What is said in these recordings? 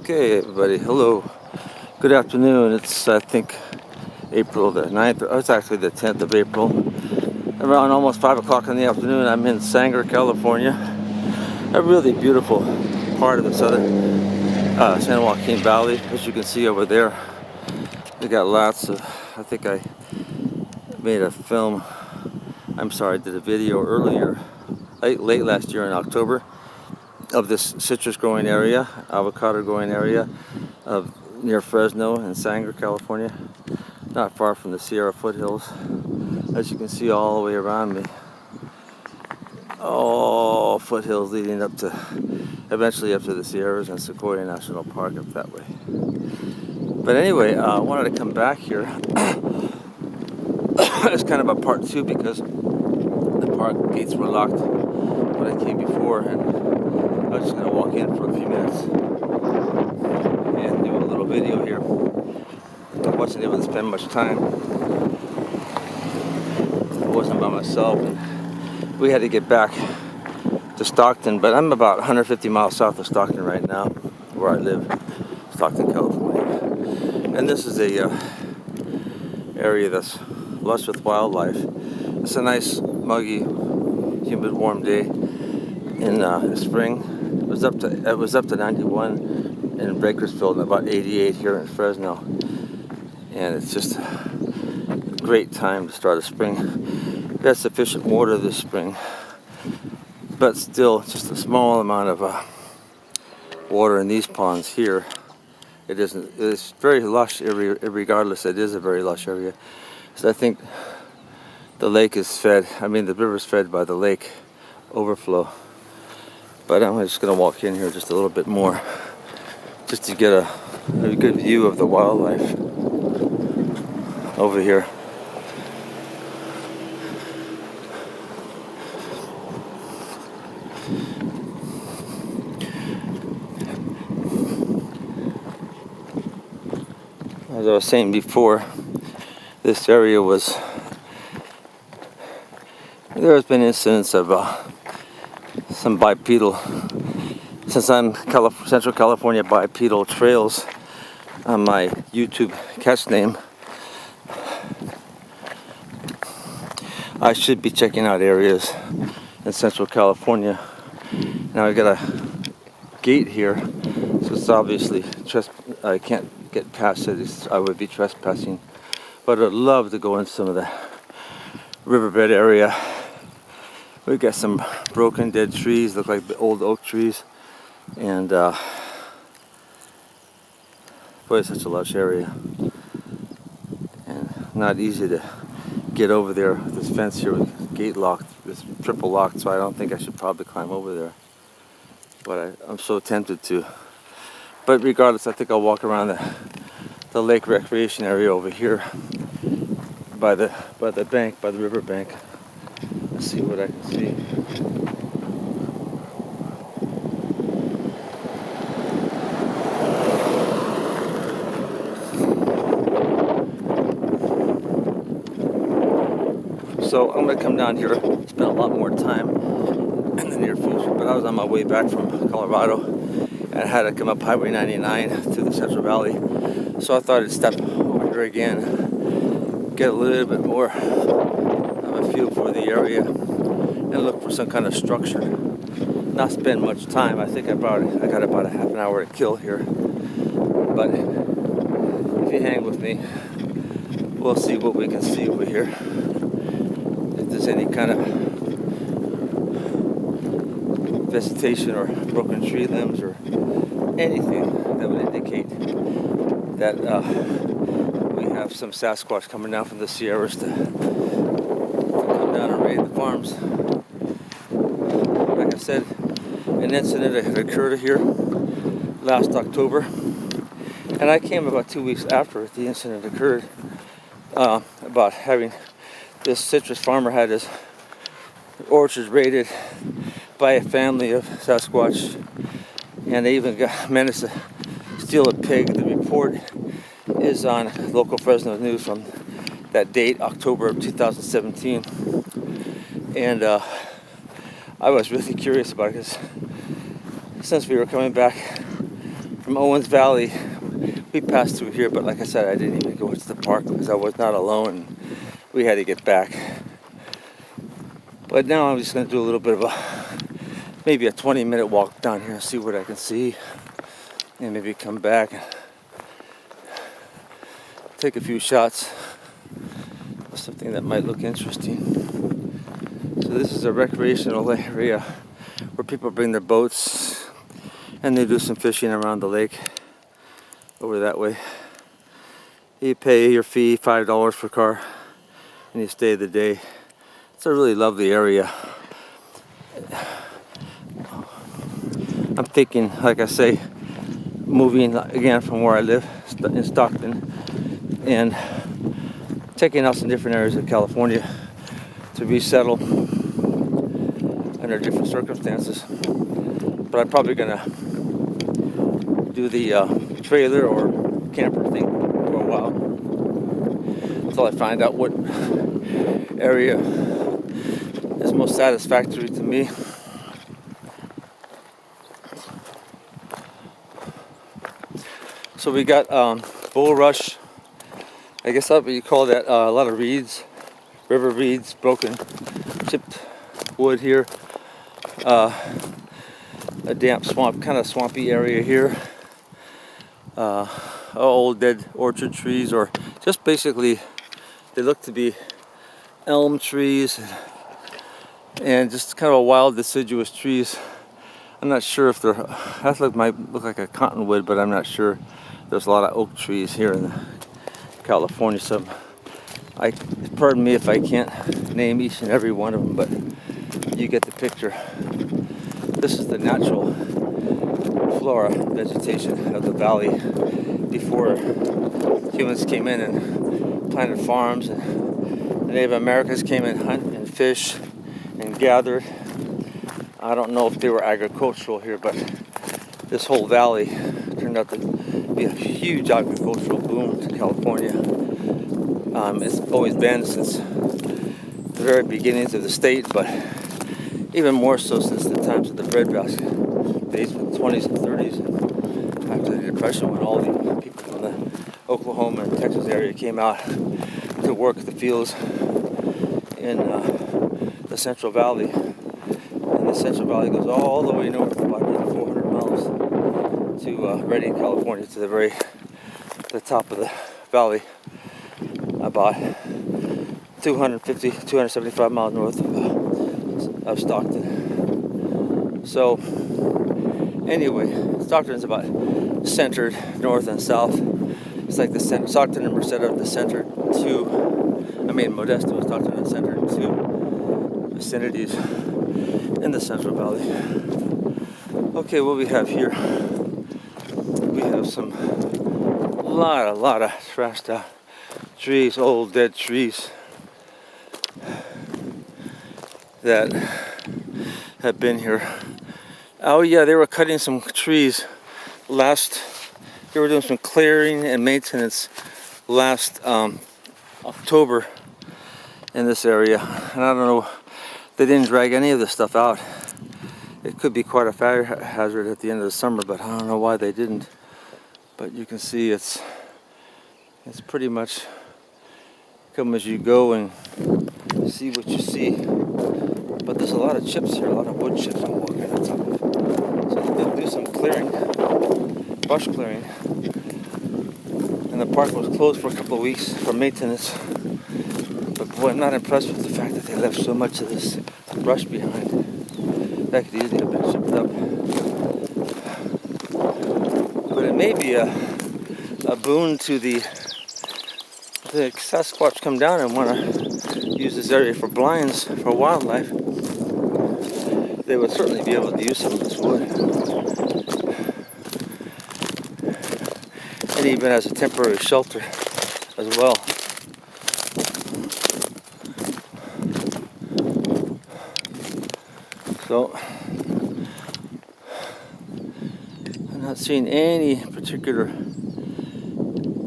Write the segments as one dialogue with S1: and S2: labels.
S1: Okay, everybody, hello. Good afternoon. It's, I think, April the 9th. It's actually the 10th of April. Around almost 5 o'clock in the afternoon, I'm in Sanger, California. A really beautiful part of the southern San Joaquin Valley. As you can see over there, we got lots of, I think I made a film, I did a video earlier, late last year in October, of this citrus growing area, avocado growing area of near Fresno and Sanger, California, not far from the Sierra foothills. As you can see all the way around me, all foothills leading up to, eventually up to the Sierras and Sequoia National Park up that way. But anyway, I wanted to come back here. It's kind of a part two because the park gates were locked when I came before, and I was just going to walk in for a few minutes and do a little video here. I wasn't able to spend much time. I wasn't by myself. We had to get back to Stockton, but I'm about 150 miles south of Stockton right now, where I live, Stockton, California. And this is a area that's lush with wildlife. It's a nice, muggy, humid, warm day in the spring. It was up to 91 in Bakersfield and about 88 here in Fresno. And it's just a great time to start a spring. We had sufficient water this spring, but still just a small amount of water in these ponds here. It's very lush area, regardless. It is a very lush area. So I think the lake is fed, the river's fed by the lake overflow. But I'm just going to walk in here just a little bit more, just to get a good view of the wildlife over here. As I was saying before, this area there has been incidents of some bipedal, since I'm Central California bipedal trails on my YouTube catch name. I should be checking out areas in Central California. Now I got a gate here, so it's obviously I can't get past it. I would be trespassing, but I'd love to go in some of the riverbed area. We got some broken dead trees, look like old oak trees, and boy, it's such a lush area, and not easy to get over there. This fence here with gate locked, this triple locked, so I don't think I should probably climb over there, but I'm so tempted to. But regardless, I think I'll walk around the lake recreation area over here by the river bank. Let's see what I can see. So I'm going to come down here, spend a lot more time in the near future, but I was on my way back from Colorado and I had to come up Highway 99 to the Central Valley. So I thought I'd step over here again, get a little bit more of a feel for the area and look for some kind of structure. Not spend much time. I think I got about a half an hour to kill here. But if you hang with me, we'll see what we can see over here. If there's any kind of vegetation or broken tree limbs or anything that would indicate that we have some Sasquatch coming down from the Sierras to come down and raid the farms. Like I said, an incident had occurred here last October, and I came about 2 weeks after the incident occurred, about having this citrus farmer had his orchards raided by a family of Sasquatch, and they even managed to steal a pig. The report is on local Fresno news from that date, October of 2017, and I was really curious about it because since we were coming back from Owens Valley. We passed through here, but like I said, I didn't even go into the park because I was not alone. We had to get back. But now I'm just going to do a little bit of maybe a 20-minute walk down here and see what I can see. And maybe come back and take a few shots of something that might look interesting. So this is a recreational area where people bring their boats and they do some fishing around the lake over that way. You pay your fee, $5 per car, and you stay the day. It's a really lovely area. I'm thinking, like I say, moving again from where I live in Stockton and checking out some different areas of California to resettle under different circumstances. But I'm probably gonna do the trailer or camper thing for a while until I find out what area is most satisfactory to me. So we got bulrush, I guess that's what you call that, a lot of reeds, river reeds, broken, chipped wood here, a damp swamp, kind of swampy area here, old dead orchard trees, or just basically they look to be elm trees and just kind of a wild deciduous trees. I'm not sure if they're, that might look like a cottonwood, but I'm not sure. There's a lot of oak trees here in California, so pardon me if I can't name each and every one of them, but you get the picture. This is the natural flora, vegetation of the valley before humans came in and planted farms, and the Native Americans came and hunt and fish and gathered. I don't know if they were agricultural here, but this whole valley turned out to be a huge agricultural boom to California. It's always been since the very beginnings of the state, but even more so since the times of the breadbasket days, in the 20s and 30s, after the Depression, when all the people from the Oklahoma and Texas area came out to work the fields in the Central Valley. And the Central Valley goes all the way north, about 400 miles to Redding, California, to the top of the valley, about 275 miles north of Stockton. So anyway, Stockton's about centered north and south. It's like the Stockton and Merced are the centered two, Modesto and Stockton are centered two vicinities in the Central Valley. Okay, what we have here, we have some lot of trashed out trees, old dead trees that have been here. Oh yeah, they were cutting some trees they were doing some clearing and maintenance last October in this area, and I don't know, they didn't drag any of this stuff out. It could be quite a fire hazard at the end of the summer, but I don't know why they didn't. But you can see it's pretty much come as you go and see what you see. But there's a lot of chips here, a lot of wood chips I'm walking on top of. So they'll do some clearing, brush clearing. And the park was closed for a couple of weeks for maintenance. But boy, I'm not impressed with the fact that they left so much of this brush behind. That could easily have been chipped up. But it may be a boon to the Sasquatch come down and want to use this area for blinds for wildlife. They would certainly be able to use some of this wood. And even as a temporary shelter as well. So I'm not seeing any particular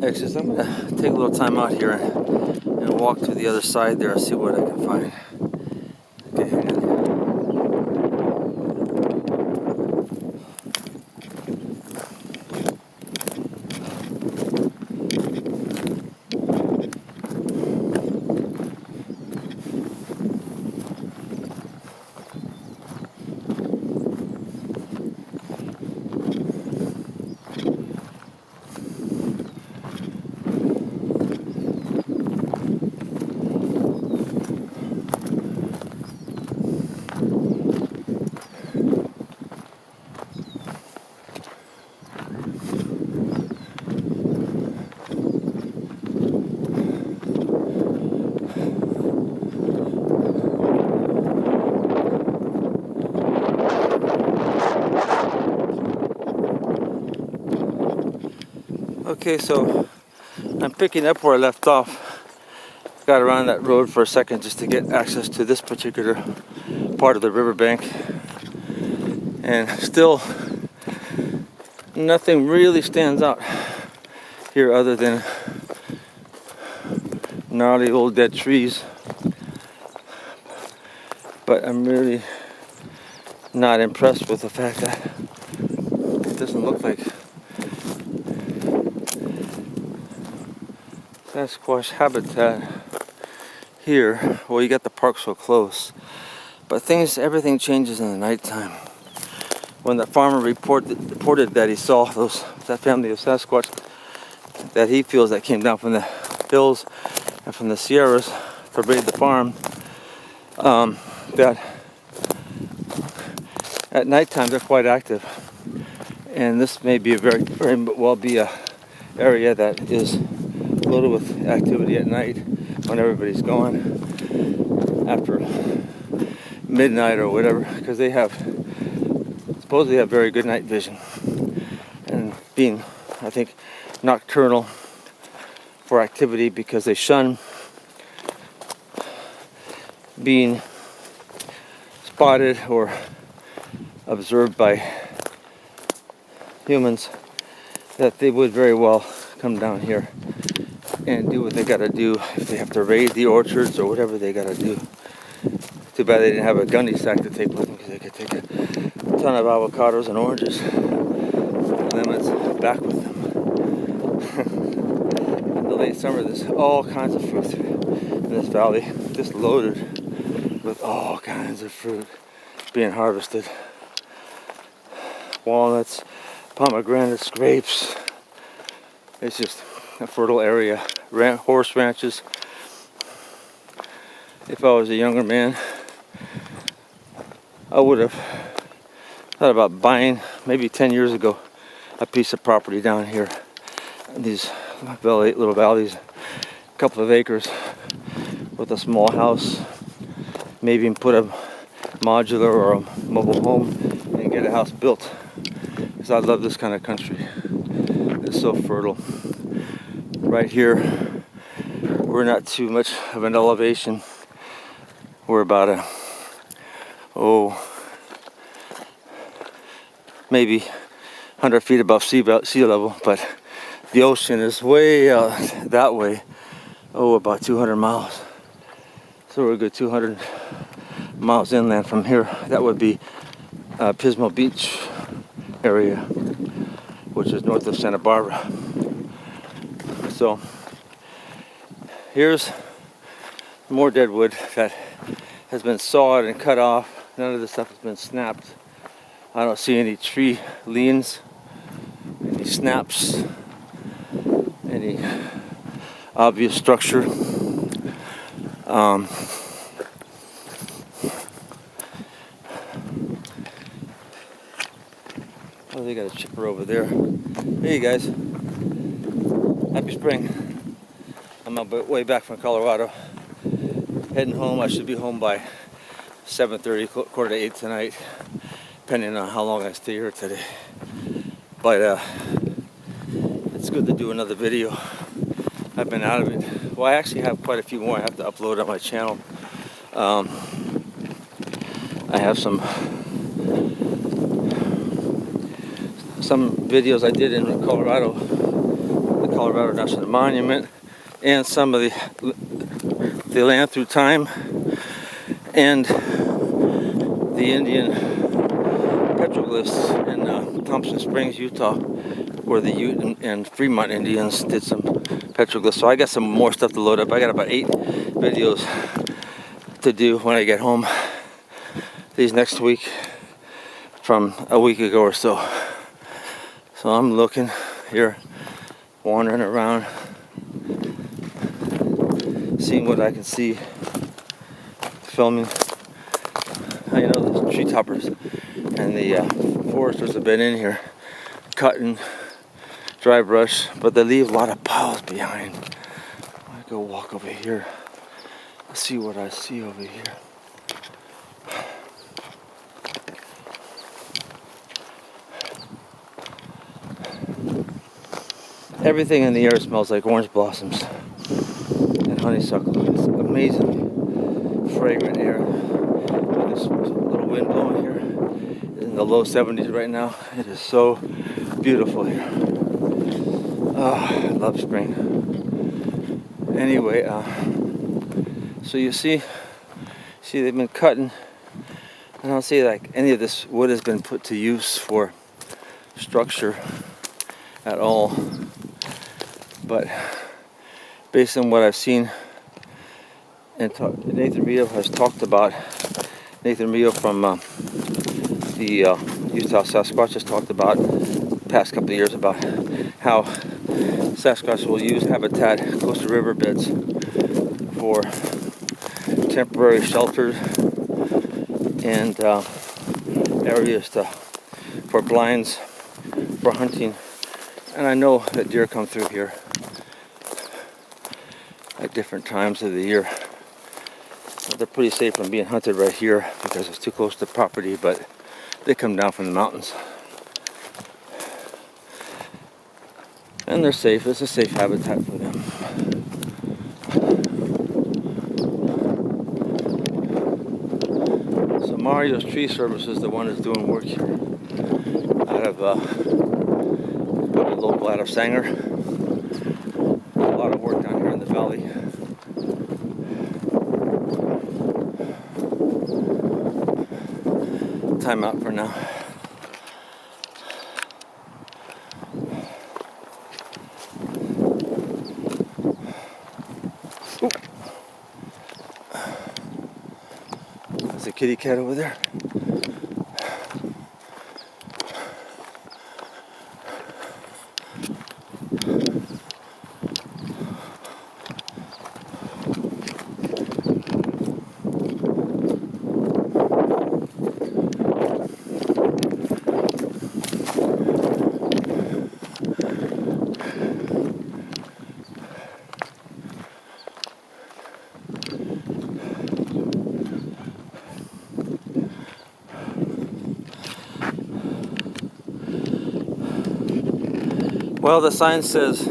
S1: exits. I'm going to take a little time out here and walk to the other side there and see what I can find. Okay, hang on. Okay, so I'm picking up where I left off. Got around that road for a second just to get access to this particular part of the riverbank. And still, nothing really stands out here other than gnarly old dead trees. But I'm really not impressed with the fact that it doesn't look like Sasquatch habitat here. Well, you got the park so close, but everything changes in the nighttime. When the farmer reported that he saw that family of Sasquatch that he feels that came down from the hills and from the Sierras to raid the farm, that at nighttime they're quite active, and this may be very well be a area that is loaded with activity at night when everybody's gone after midnight or whatever, because they supposedly have very good night vision, and being, I think, nocturnal for activity because they shun being spotted or observed by humans, that they would very well come down here and do what they gotta do if they have to raid the orchards or whatever they gotta do. Too bad they didn't have a gunny sack to take with them, because they could take a ton of avocados and oranges, lemons back with them. In the late summer, there's all kinds of fruit in this valley, just loaded with all kinds of fruit being harvested. Walnuts, pomegranates, grapes. It's just a fertile area. Horse ranches. If I was a younger man, I would have thought about buying, maybe 10 years ago, a piece of property down here. These little valleys, a couple of acres with a small house, maybe even put a modular or a mobile home and get a house built. Because I love this kind of country. It's so fertile. Right here, we're not too much of an elevation. We're about maybe 100 feet above sea level, but the ocean is way out that way, about 200 miles. So we're a good 200 miles inland from here. That would be Pismo Beach area, which is north of Santa Barbara. So here's more dead wood that has been sawed and cut off. None of this stuff has been snapped. I don't see any tree liens, any snaps, any obvious structure. Oh, they got a chipper over there. Hey guys, happy spring. I'm on my way back from Colorado, heading home. I should be home by 7:30, quarter to 8 tonight, depending on how long I stay here today. But it's good to do another video. I've been out of it. Well, I actually have quite a few more I have to upload on my channel. I have some videos I did in Colorado, the Colorado National Monument, and some of the land through time, and the Indian petroglyphs in Thompson Springs, Utah, where the Ute and Fremont Indians did some petroglyphs. So I got some more stuff to load up. I got about 8 videos to do when I get home these next week from a week ago or so. So I'm looking here, wandering around, seeing what I can see, filming. You know, the tree toppers and the foresters have been in here cutting dry brush, but they leave a lot of piles behind. I'm gonna go walk over here. Let's see what I see over here. everything in the air smells like orange blossoms and honeysuckle. It's amazingly fragrant air. With this little wind blowing here, in the low 70s right now. It is so beautiful here. Oh, I love spring. Anyway, so you see they've been cutting. I don't see like any of this wood has been put to use for structure at all. But based on what I've seen, and Nathan Rio has talked about, Nathan Rio from the Utah Sasquatch has talked about the past couple of years about how Sasquatch will use habitat close to riverbeds for temporary shelters and areas for blinds for hunting. And I know that deer come through here at different times of the year. They're pretty safe from being hunted right here because it's too close to property, but they come down from the mountains. And they're safe. It's a safe habitat for them. So Mario's Tree Service is the one that's doing work here out of probably local out of Sanger. A lot of work down here in the valley. Time out for now. Ooh. There's a kitty cat over there. Well, the sign says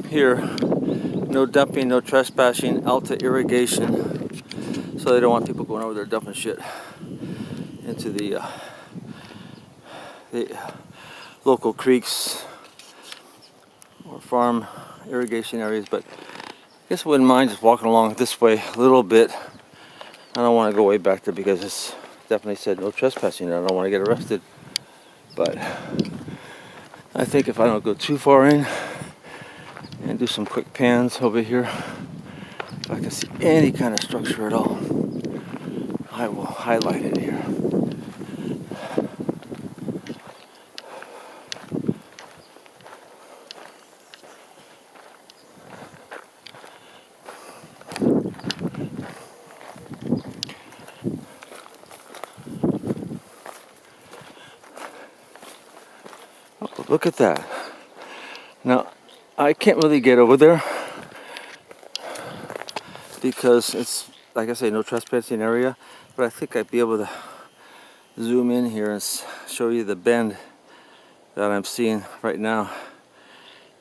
S1: here, no dumping, no trespassing, Alta irrigation. So they don't want people going over there dumping shit into the local creeks or farm irrigation areas. But I guess I wouldn't mind just walking along this way a little bit. I don't want to go way back there because it's definitely said no trespassing. I don't want to get arrested. But I think if I don't go too far in and do some quick pans over here, if I can see any kind of structure at all, I will highlight it here. Oh, look at that. Now, I can't really get over there because it's, like I say, no trespassing area, but I think I'd be able to zoom in here and show you the bend that I'm seeing right now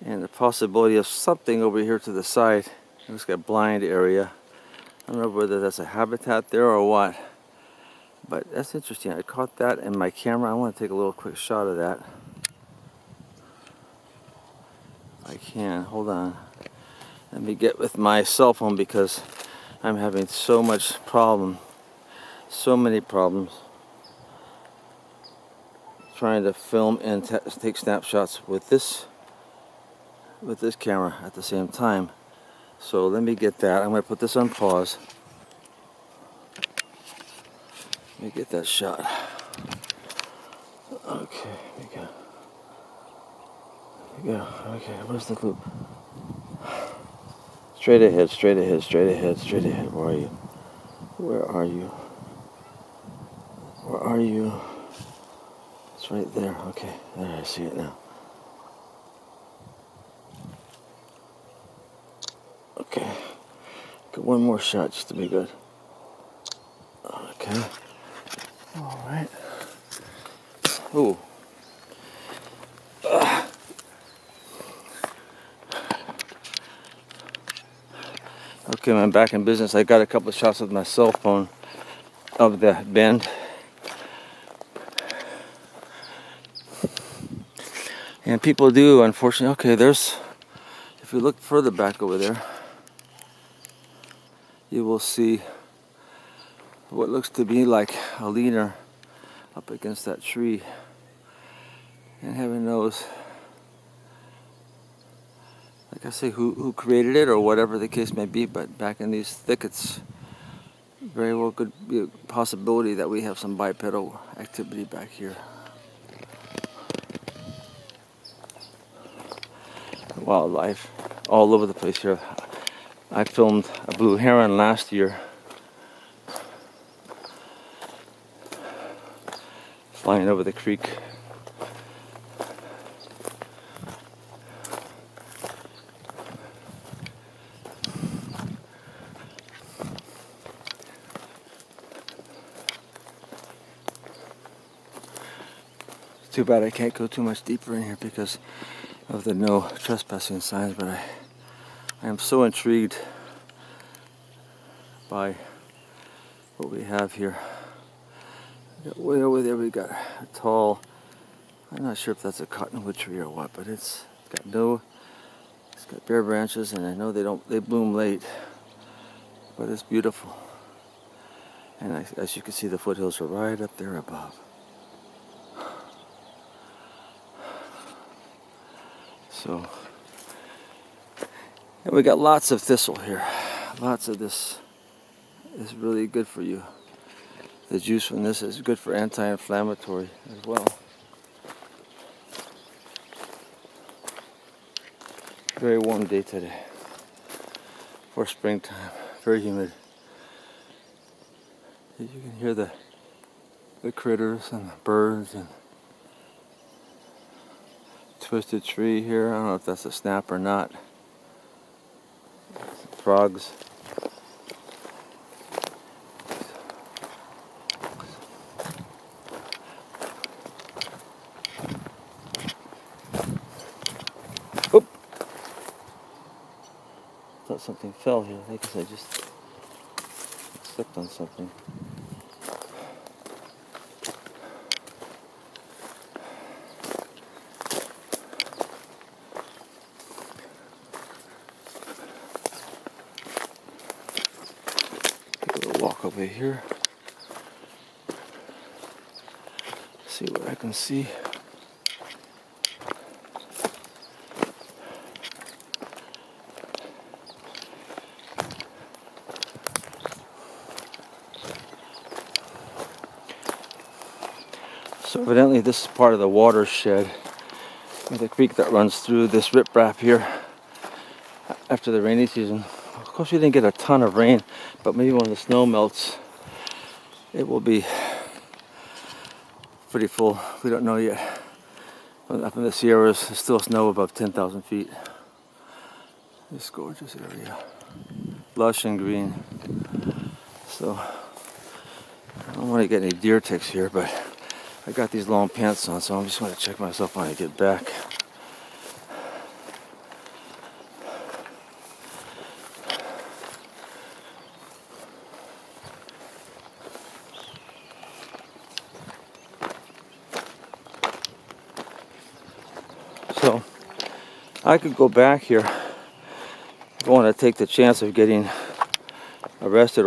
S1: and the possibility of something over here to the side. It's got a blind area. I don't know whether that's a habitat there or what, but that's interesting. I caught that in my camera. I want to take a little quick shot of that. I can. Hold on. Let me get with my cell phone because I'm having so many problems trying to film and take snapshots with this camera at the same time. So let me get that. I'm going to put this on pause. Let me get that shot. Okay, we go. Okay, where's the loop? Straight ahead, straight ahead, straight ahead, straight ahead. Where are you? Where are you? Where are you? It's right there. Okay, there, I see it now. Okay, get one more shot just to be good. Okay. All right. Ooh. Okay, I'm back in business. I got a couple of shots with my cell phone of the bend. And people do, unfortunately. Okay, there's, if you look further back over there, you will see what looks to be like a leader up against that tree. And heaven knows, like I say, who created it or whatever the case may be, but back in these thickets, very well could be a possibility that we have some bipedal activity back here. Wildlife all over the place here. I filmed a blue heron last year flying over the creek. Too bad I can't go too much deeper in here because of the no trespassing signs, but I am so intrigued by what we have here. Way over there we got a tall, I'm not sure if that's a cottonwood tree or what, but it's got bare branches, and I know they bloom late, but it's beautiful. And as you can see, the foothills are right up there above. So, and we got lots of thistle here. Lots of this is really good for you. The juice from this is good for anti-inflammatory as well. Very warm day today for springtime. Very humid. You can hear the critters and the birds and twisted tree here. I don't know if that's a snap or not. Frogs. Oop! Thought something fell here. I guess I just slipped on something. Walk over here, see what I can see. So evidently this is part of the watershed of the creek that runs through this riprap here after the rainy season. Of course we didn't get a ton of rain, but maybe when the snow melts it will be pretty full. We don't know yet. Up in the Sierras there's still snow above 10,000 feet. This gorgeous area. Lush and green. So I don't want to get any deer ticks here, but I got these long pants on, so I'm just going to check myself when I get back. So I could go back here. I don't want to take the chance of getting arrested